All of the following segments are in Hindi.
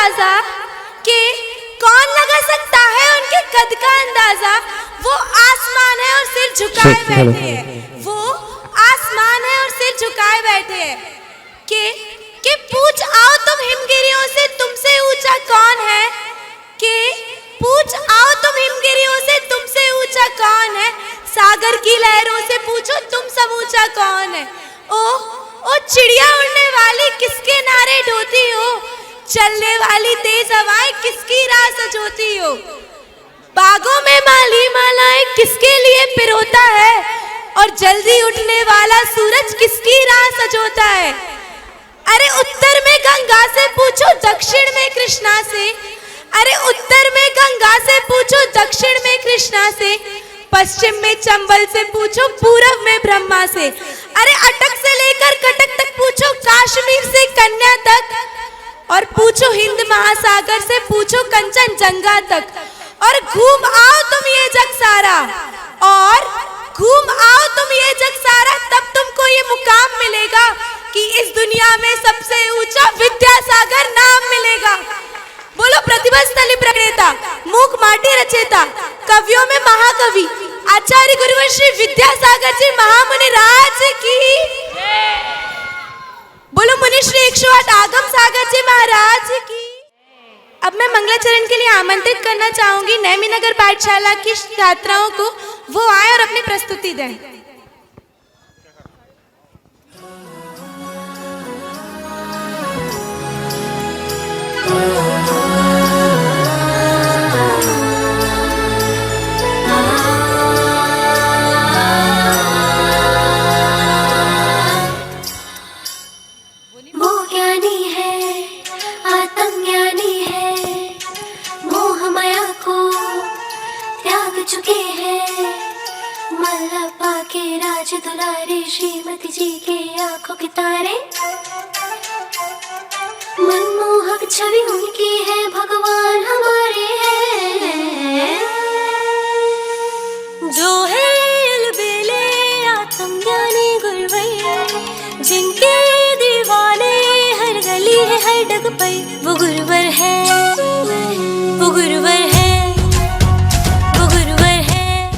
अंदाजा कि कौन लगा सकता है उनके कद का अंदाजा। वो आसमान है और सिर झुकाए बैठे हैं, वो आसमान है और सिर झुकाए बैठे हैं कि पूछ आओ तुम हिमगिरियों से तुमसे ऊंचा कौन है, कि पूछ आओ तुम हिमगिरियों से तुमसे ऊंचा कौन है, सागर की लहरों से पूछो तुम सब ऊंचा कौन है। ओ चिड़िया उड़ने वाली किसके नारे ढोती हो, चलने वाली तेज हवाएं किसकी राह सजोती हो, बागों में माली मालाएं किसके लिए पिरोता है, और जल्दी उठने वाला सूरज किसकी राह सजोता है। अरे उत्तर में गंगा से पूछो दक्षिण में कृष्णा से, अरे उत्तर में गंगा से पूछो दक्षिण में कृष्णा से, पश्चिम में चंबल से पूछो पूरब में ब्रह्मा से, अरे अटक से लेकर कटक तक पूछो कश्मीर से कन्या तक, और पूछो हिंद महासागर से पूछो कंचनजंगा तक। और घूम आओ तुम ये जग सारा, और घूम आओ तुम ये जग सारा, तब तुमको ये मुकाम मिलेगा कि इस दुनिया में सबसे ऊंचा विद्यासागर नाम मिलेगा। बोलो प्रतिभा स्थली प्रणेता, मूक माटी रचेता, कवियों में महाकवि आचार्य गुरुवर श्री विद्यासागर जी महामुनि राज की। बोलो मुनि श्री 108 आगम सागर जी महाराज की। अब मैं मंगलाचरण के लिए आमंत्रित करना चाहूंगी नैमी नगर पाठशाला की छात्राओं को, वो आए और अपनी प्रस्तुति दें। दुलारे श्रीमती जी के आंखों के तारे, मनमोहक छवि उनकी है, भगवान हमारे हैं। जो है अलबेले आत्मज्ञानी गुरुवर, जिनके दीवाने हर गली है हर डग पर, वो गुरुवर है, वो गुरुवर है, वो गुरुवर है,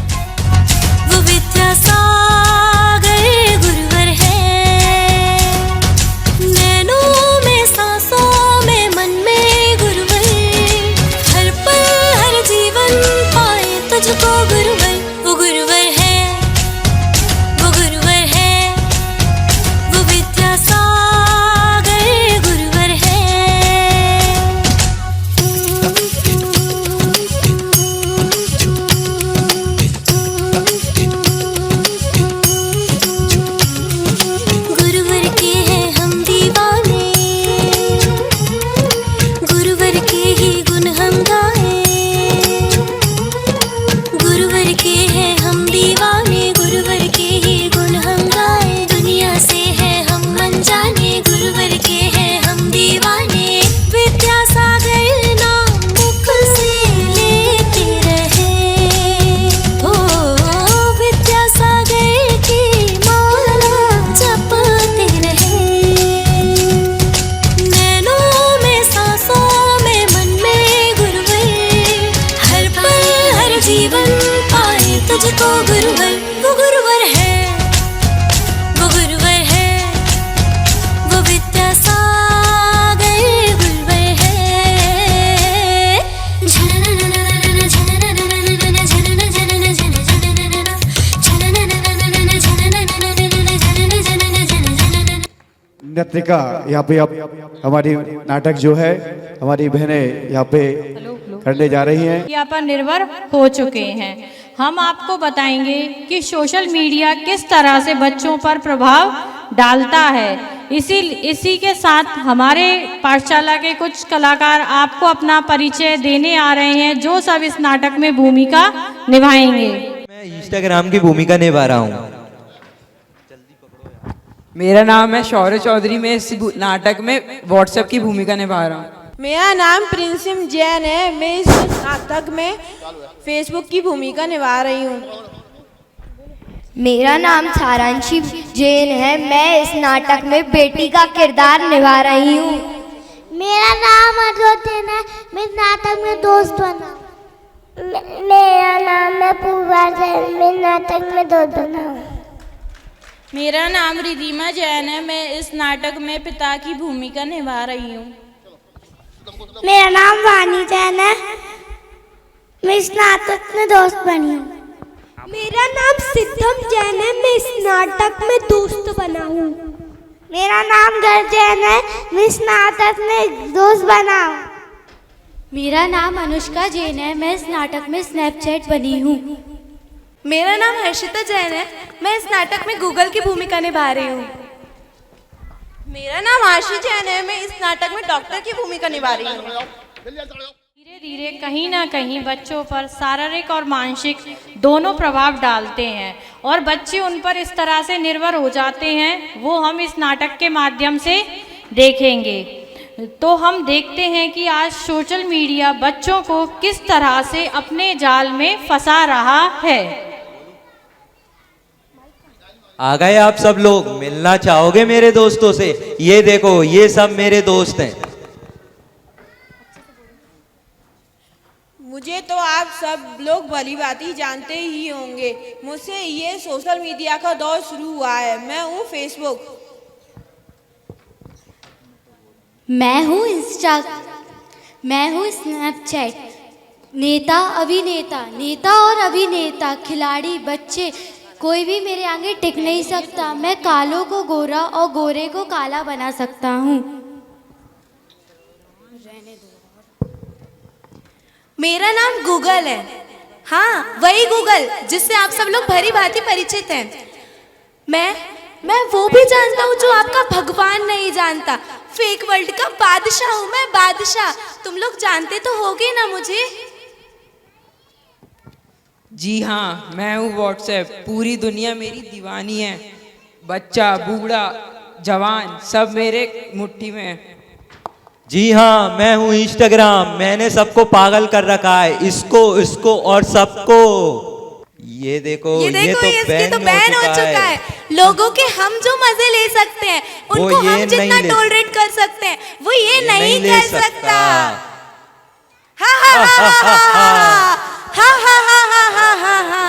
वो विद्यासागर नृत्यिका यहाँ पे अब हमारी नाटक जो है हमारी बहनें यहाँ पे करने जा रही हैं। मीडिया पर निर्भर हो चुके हैं। हम आपको बताएंगे कि सोशल मीडिया किस तरह से बच्चों पर प्रभाव डालता है। इसी के साथ हमारे पाठशाला के कुछ कलाकार आपको अपना परिचय देने आ रहे हैं, जो सब इस नाटक में भूमिका निभाएंगे। मैं इंस्टाग्राम की भूमिका निभा रहा हूँ। मेरा नाम है शौर्य चौधरी, मैं इस नाटक में व्हाट्सएप की भूमिका निभा रहा हूँ। मेरा नाम प्रिंसिम जैन है, मैं इस नाटक में फेसबुक की भूमिका निभा रही हूँ। मेरा नाम सारांशी जैन है, मैं इस नाटक में बेटी का किरदार निभा रही हूँ। मैं मेरा नाम अजोतिन है, मैं इस नाटक में दोस्त बना। मेरा नाम है पूर्वा जैन, मैं नाटक में दोस्त बना। मेरा नाम रिधिमा जैन है, मैं इस नाटक में पिता की भूमिका निभा रही हूँ। मेरा नाम वानी जैन है, मैं इस नाटक में दोस्त बनी हूँ। मेरा नाम सिद्धम जैन है, मैं इस नाटक में दोस्त बना हूँ। मेरा नाम घर जैन है, मैं इस नाटक में दोस्त बना हूँ। मेरा नाम अनुष्का जैन है, मैं इस नाटक में स्नैपचैट बनी हूँ। मेरा नाम हर्षिता जैन है, मैं इस नाटक में गूगल की भूमिका निभा रही हूँ। मेरा नाम आशी जैन है, मैं इस नाटक में डॉक्टर की भूमिका निभा रही हूँ। धीरे धीरे कहीं ना कहीं बच्चों पर शारीरिक और मानसिक दोनों प्रभाव डालते हैं और बच्चे उन पर इस तरह से निर्भर हो जाते हैं, वो हम इस नाटक के माध्यम से देखेंगे। तो हम देखते हैं कि आज सोशल मीडिया बच्चों को किस तरह से अपने जाल में फंसा रहा है। आ गए आप सब लोग, मिलना चाहोगे मेरे दोस्तों से? ये देखो, ये सब मेरे दोस्त हैं। मुझे तो आप सब लोग भली भांति जानते ही होंगे। मुझसे ये सोशल मीडिया का दौर शुरू हुआ है। मैं हूँ फेसबुक, मैं हूँ इंस्टा, मैं हूँ स्नैपचैट। नेता अभिनेता, नेता और अभिनेता, खिलाड़ी, बच्चे, कोई भी मेरे आगे टिक नहीं सकता। मैं कालों को गोरा और गोरे को काला बना सकता हूँ। मेरा नाम गूगल है। हाँ, वही गूगल जिससे आप सब लोग भली भांति परिचित हैं। मैं वो भी जानता हूँ जो आपका भगवान नहीं जानता। फेक वर्ल्ड का बादशाह हूँ मैं, बादशाह। तुम लोग जानते तो होगे ना मुझे। जी हाँ, मैं हूँ व्हाट्सएप। पूरी दुनिया मेरी दीवानी है। बच्चा, बूढ़ा, जवान, सब मेरे मुट्ठी में है। जी हाँ, मैं हूँ इंस्टाग्राम। मैंने सबको पागल कर रखा है, इसको और सबको। ये देखो, ये तो इसकी तो बैन हो चुका है। लोगों के हम जो मजे ले सकते हैं, उनको हम जितना टॉलरेट कर सकते हैं, वो ये नहीं कर सकता। हा हा हा हा हा हा हा हा।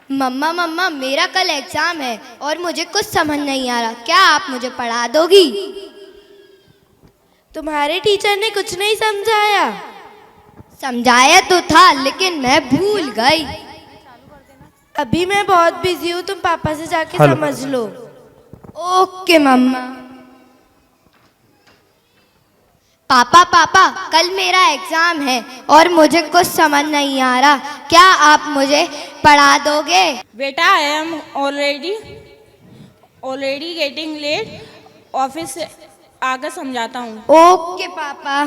मम्मा मम्मा, मेरा कल एग्जाम है और मुझे कुछ समझ नहीं आ रहा, क्या आप मुझे पढ़ा दोगी? तुम्हारे टीचर ने कुछ नहीं समझाया? समझाया तो था, लेकिन मैं भूल गई। अभी मैं बहुत बिजी हूँ, तुम पापा से जाके समझ लो। ओके मम्मा। पापा, कल मेरा एग्जाम है और मुझे कुछ समझ नहीं आ रहा, क्या आप मुझे पढ़ा दोगे? बेटा, I am already getting late. Office से आकर समझाता हूँ। ओके पापा।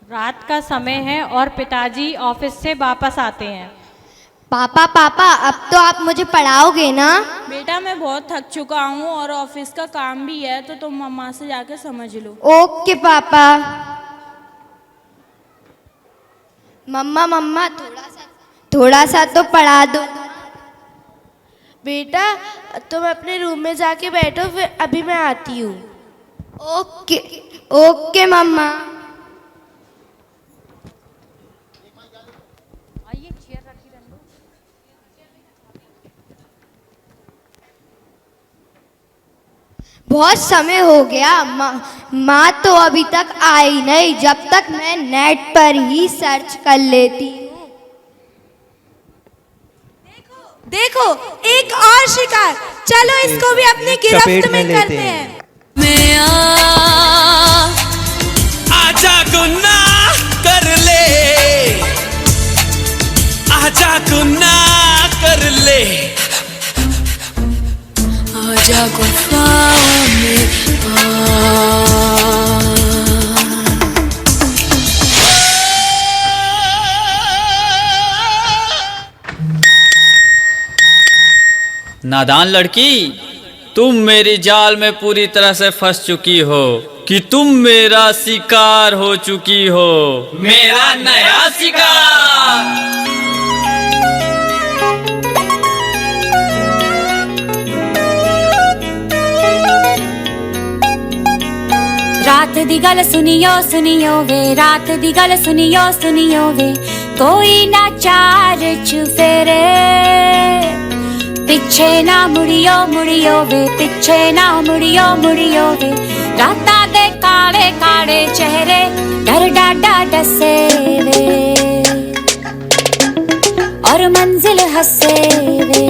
रात का समय है और पिताजी ऑफिस से वापस आते हैं। पापा, अब तो आप मुझे पढ़ाओगे ना? बेटा, मैं बहुत थक चुका हूँ और ऑफिस का काम भी है, तो तुम मम्मा से जाकर समझ लो। ओके पापा। मम्मा, थोड़ा सा तो पढ़ा दो। बेटा, तुम अपने रूम में जाके बैठो, फिर अभी मैं आती हूँ। ओके मम्मा। बहुत समय हो गया, माँ तो अभी तक आई नहीं, जब तक मैं नेट पर ही सर्च कर लेती हूँ। देखो, एक और शिकार। चलो इसको भी अपनी गिरफ्त में करते हैं। आजा गुनाह कर ले, आजा गुनाह कर ले, आजा गुफाओं में नादान लड़की, तुम मेरी जाल में पूरी तरह से फंस चुकी हो कि तुम मेरा शिकार हो चुकी हो, मेरा नया शिकार। रात दी गल सुनियो सुनियो वे, रात दी गल सुनियो सुनियो वे, कोई ना चार चुफेरे, पिछे ना मुड़ियो मुड़ियो वे, पिछे ना मुड़ियो मुड़ियो वे, राता दे काले काले चेहरे डर डाडा डसे वे, और मंजिल हंसे वे,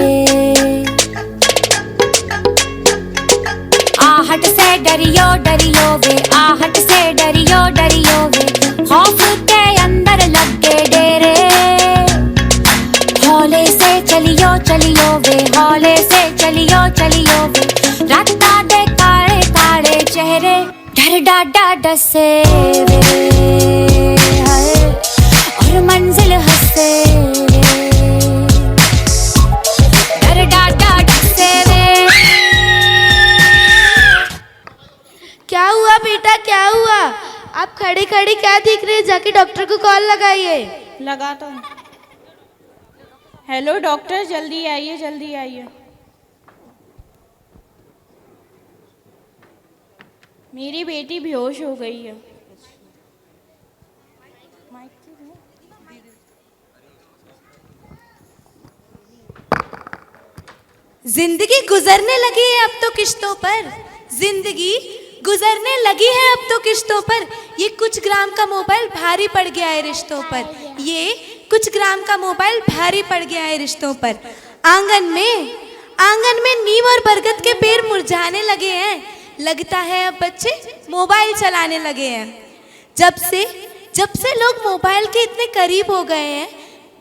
आहट से डरियो डरियो वे, आहट से डरियो डरियो वे, खौफ के अंदर लगे डेरे, हौले से चलियो चलियो वे, हौले से चलियो चलियो वे, राता दे काले काले चेहरे डर डाडा डसे वे, और मंजिल हंसे वे, डर डाडा डसे वे। क्या हुआ बेटा, क्या हुआ? आप खड़े खड़े क्या देख रहे हैं? जाके डॉक्टर को कॉल लगाइए। लगा तो। हेलो डॉक्टर, जल्दी आइए जल्दी आइए। मेरी बेटी बेहोश हो गई है। जिंदगी गुजरने लगी है अब तो किश्तों पर, जिंदगी गुजरने लगी है अब तो किश्तों पर, ये कुछ ग्राम का मोबाइल भारी पड़ गया है रिश्तों पर, ये कुछ ग्राम का मोबाइल भारी पड़ गया है रिश्तों पर। आंगन में नीम और बरगद के पेड़ मुरझाने लगे हैं, लगता है अब बच्चे मोबाइल चलाने लगे हैं। जब से लोग मोबाइल के इतने करीब हो गए हैं,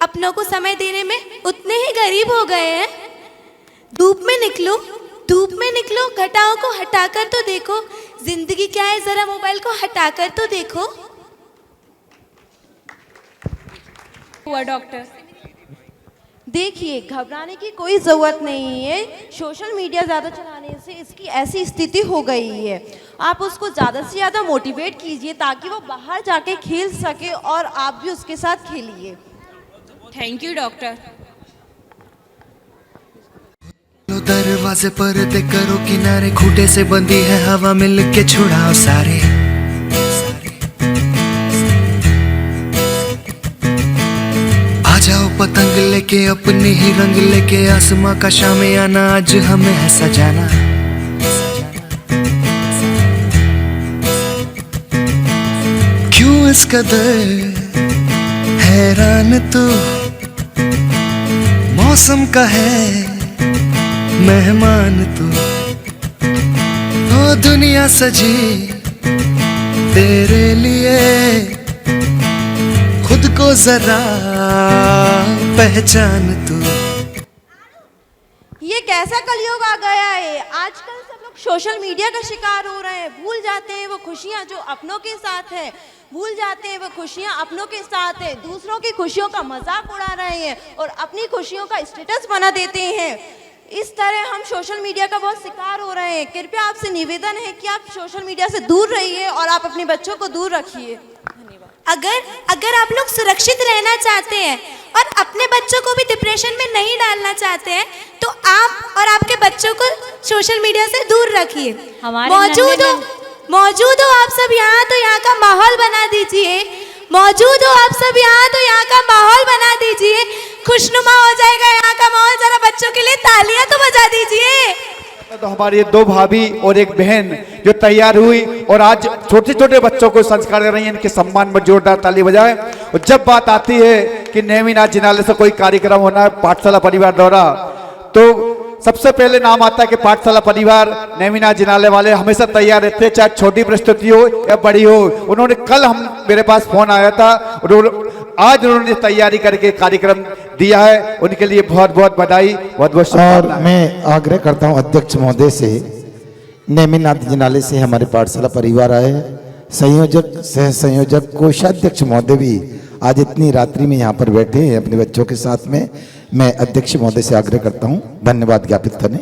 अपनों को समय देने में उतने ही गरीब हो गए हैं। धूप में निकलो, घटाओं को हटाकर तो देखो, जिंदगी क्या है जरा मोबाइल को हटाकर तो देखो। हुआ डॉक्टर? देखिए, घबराने की कोई ज़रूरत नहीं है। सोशल मीडिया ज़्यादा चलाने से इसकी ऐसी स्थिति हो गई है। आप उसको ज़्यादा से ज़्यादा मोटिवेट कीजिए ताकि वो बाहर जाके खेल सके और आप भी उसके साथ खेलिए। Thank you doctor. दरवाजे पर दे करो किनारे, खूटे से बंदी है हवा मिल के छुड़ाओ सारे, आ जाओ पतंग लेके अपने ही रंग लेके, आसमां का शाम आना आज हमें है सजाना। क्यों इस कदर हैरान तू, मौसम का है मेहमान तू, ओ दुनिया सजी तेरे लिए, खुद को जरा पहचान तू। ये कैसा कलयुग आ गया है। आजकल सब लोग सोशल मीडिया का शिकार हो रहे हैं, भूल जाते हैं वो खुशियाँ जो अपनों के साथ है, भूल जाते हैं वो खुशियाँ अपनों के साथ है, दूसरों की खुशियों का मजाक उड़ा रहे हैं और अपनी खुशियों का स्टेटस बना देते हैं। इस तरह हम सोशल मीडिया का बहुत शिकार हो रहे हैं। कृपया आपसे निवेदन है कि आप सोशल मीडिया से दूर रहिए और आप अपने बच्चों को दूर रखिए। अगर आप लोग सुरक्षित रहना चाहते हैं और अपने बच्चों को भी डिप्रेशन में नहीं डालना चाहते हैं, तो आप और आपके बच्चों को सोशल मीडिया से दूर रखिए। मौजूद हो आप सब यहाँ, तो यहाँ का माहौल बना दीजिए। मौजूद हो आप सब यहाँ, तो यहाँ का माहौल बना दीजिए। खुशनुमा हो जाएगा यहाँ का माहौल। जरा बच्चों के लिए तालियां तो बजा दीजिए। तो हमारी दो भाभी और एक बहन जो तैयार हुई और आज छोटे छोटे बच्चों को संस्कार दे रही हैं, इनके सम्मान में जोरदार ताली बजाएं। और जब बात आती है कि नेमिनाथ जिनालय से कोई कार्यक्रम होना है, पाठशाला परिवार द्वारा, तो सबसे पहले नाम आता है कि पाठशाला परिवार नेमिनाथ जिनालय वाले हमेशा तैयार रहते, चाहे छोटी प्रस्तुति हो या बड़ी हो। उन्होंने कल मेरे पास फोन आया था और आज उन्होंने तैयारी करके कार्यक्रम दिया है, उनके लिए बहुत बहुत बधाई, बहुत बहुत शुभकामनाएं। और मैं आग्रह करता हूं अध्यक्ष महोदय से, नेमिनाथ जिनालय से हमारे पाठशाला परिवार आए, संयोजक सह संयोजक कोषाध्यक्ष महोदय भी आज इतनी रात्रि में यहाँ पर बैठे हैं अपने बच्चों के साथ में, मैं अध्यक्ष महोदय से आग्रह करता हूं धन्यवाद ज्ञापित करने।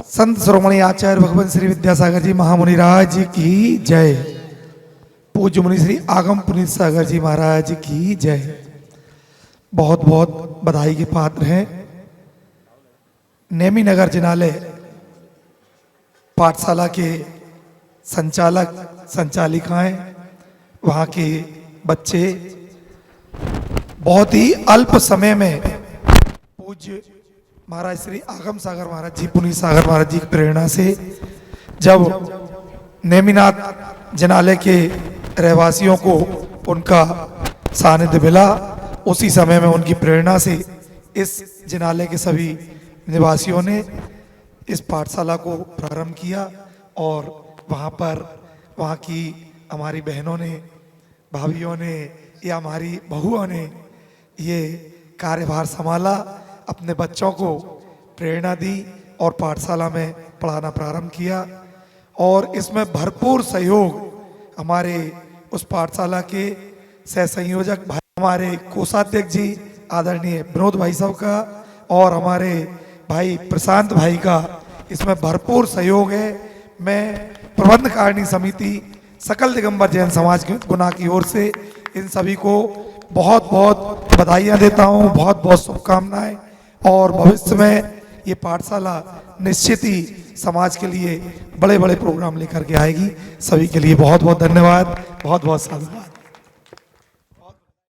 संत शिरोमणि आचार्य भगवान श्री विद्यासागर जी महामुनि राज की जय। पूज्य मुनि श्री आगम पुनीत सागर जी महाराज की जय। बहुत बहुत बधाई के पात्र हैं नेमी नगर जिनालय पाठशाला के संचालक संचालिकाएं, वहाँ के बच्चे बहुत ही अल्प समय में पूज्य महाराज श्री आगम सागर महाराज जी पुनीत सागर महाराज जी की प्रेरणा से जब नेमिनाथ जिनालय के रहवासियों को उनका सानिध्य मिला, उसी समय में उनकी प्रेरणा से इस जिनालय के सभी निवासियों ने इस पाठशाला को प्रारंभ किया और वहाँ पर वहाँ की हमारी बहनों ने, भाभियों ने या हमारी बहुओं ने ये कार्यभार संभाला, अपने बच्चों को प्रेरणा दी और पाठशाला में पढ़ाना प्रारंभ किया। और इसमें भरपूर सहयोग हमारे उस पाठशाला के सह संयोजक भाई, हमारे कोषाध्यक्ष जी आदरणीय विनोद भाई साहब का और हमारे भाई प्रशांत भाई का इसमें भरपूर सहयोग है। मैं प्रबंधकारिणी समिति सकल दिगंबर जैन समाज गुना की ओर से इन सभी को बहुत बहुत बधाइयाँ देता हूँ, बहुत बहुत शुभकामनाएं। और भविष्य में ये पाठशाला निश्चित ही समाज के लिए बड़े बड़े प्रोग्राम लेकर के आएगी। सभी के लिए बहुत बहुत धन्यवाद, बहुत बहुत साधुवाद।